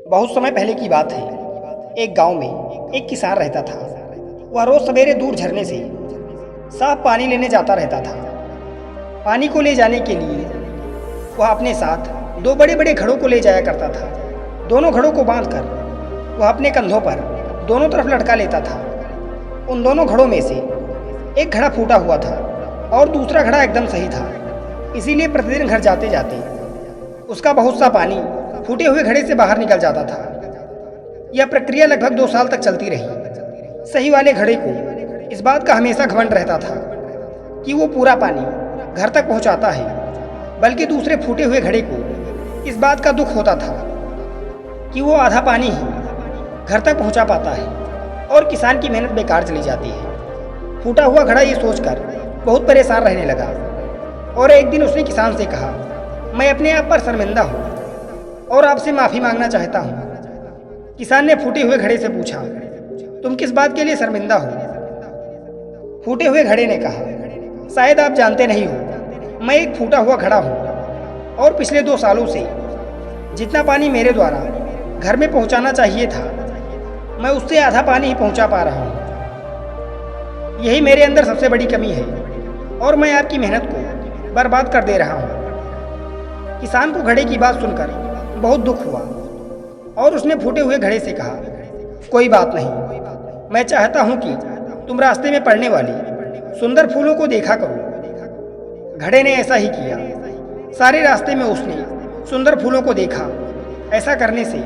बहुत समय पहले की बात है। एक गांव में एक किसान रहता था। वह रोज सवेरे दूर झरने से साफ पानी लेने जाता रहता था। पानी को ले जाने के लिए वह अपने साथ दो बड़े बड़े घड़ों को ले जाया करता था। दोनों घड़ों को बांधकर वह अपने कंधों पर दोनों तरफ लटका लेता था। उन दोनों घड़ों में से एक घड़ा फूटा हुआ था और दूसरा घड़ा एकदम सही था। इसीलिए प्रतिदिन घर जाते जाते उसका बहुत सा पानी फूटे हुए घड़े से बाहर निकल जाता था। यह प्रक्रिया लगभग 2 साल तक चलती रही। सही वाले घड़े को इस बात का हमेशा घमंड रहता था कि वो पूरा पानी घर तक पहुंचाता है, बल्कि दूसरे फूटे हुए घड़े को इस बात का दुख होता था कि वो आधा पानी ही घर तक पहुंचा पाता है और किसान की मेहनत बेकार चली जाती है। फूटा हुआ घड़ा ये सोचकर बहुत परेशान रहने लगा और एक दिन उसने किसान से कहा, मैं अपने आप पर शर्मिंदा हूँ और आपसे माफ़ी मांगना चाहता हूँ। किसान ने फूटे हुए घड़े से पूछा, तुम किस बात के लिए शर्मिंदा हो? फूटे हुए घड़े ने कहा, शायद आप जानते नहीं हो, मैं एक फूटा हुआ घड़ा हूँ और पिछले 2 सालों से जितना पानी मेरे द्वारा घर में पहुँचाना चाहिए था, मैं उससे आधा पानी ही पहुँचा पा रहा हूँ। यही मेरे अंदर सबसे बड़ी कमी है और मैं आपकी मेहनत को बर्बाद कर दे रहा हूँ। किसान को घड़े की बात सुनकर बहुत दुख हुआ और उसने फूटे हुए घड़े से कहा, कोई बात नहीं, मैं चाहता हूं कि तुम रास्ते में पड़ने वाली सुंदर फूलों को देखा करो। घड़े ने ऐसा ही किया। सारे रास्ते में उसने सुंदर फूलों को देखा। ऐसा करने से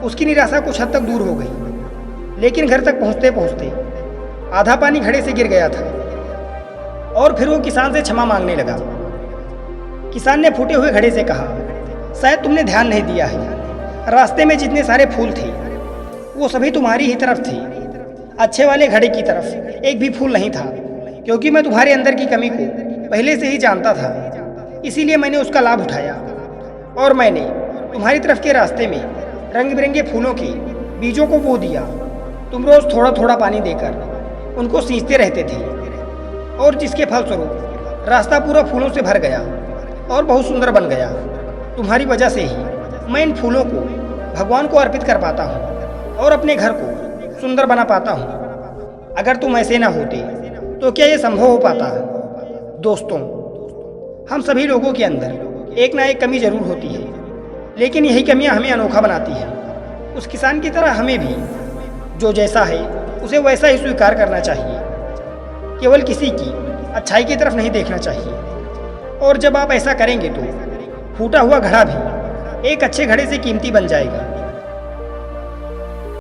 उसकी निराशा कुछ हद तक दूर हो गई, लेकिन घर तक पहुंचते पहुंचते आधा पानी घड़े से गिर गया था और फिर वो किसान से क्षमा मांगने लगा। किसान ने फूटे हुए घड़े से कहा, शायद तुमने ध्यान नहीं दिया है, रास्ते में जितने सारे फूल थे वो सभी तुम्हारी ही तरफ थे। अच्छे वाले घड़े की तरफ एक भी फूल नहीं था, क्योंकि मैं तुम्हारे अंदर की कमी को पहले से ही जानता था। इसीलिए मैंने उसका लाभ उठाया और मैंने तुम्हारी तरफ के रास्ते में रंग बिरंगे फूलों के बीजों को बो दिया। तुम रोज थोड़ा थोड़ा पानी देकर उनको सींचते रहते थे और जिसके फलस्वरूप रास्ता पूरा फूलों से भर गया और बहुत सुंदर बन गया। तुम्हारी वजह से ही मैं इन फूलों को भगवान को अर्पित कर पाता हूँ और अपने घर को सुंदर बना पाता हूँ। अगर तुम ऐसे ना होते तो क्या ये संभव हो पाता? दोस्तों, हम सभी लोगों के अंदर एक ना एक कमी जरूर होती है, लेकिन यही कमियां हमें अनोखा बनाती हैं। उस किसान की तरह हमें भी जो जैसा है उसे वैसा ही स्वीकार करना चाहिए। केवल किसी की अच्छाई की तरफ नहीं देखना चाहिए। और जब आप ऐसा करेंगे तो फूटा हुआ घड़ा भी एक अच्छे घड़े से कीमती बन जाएगा।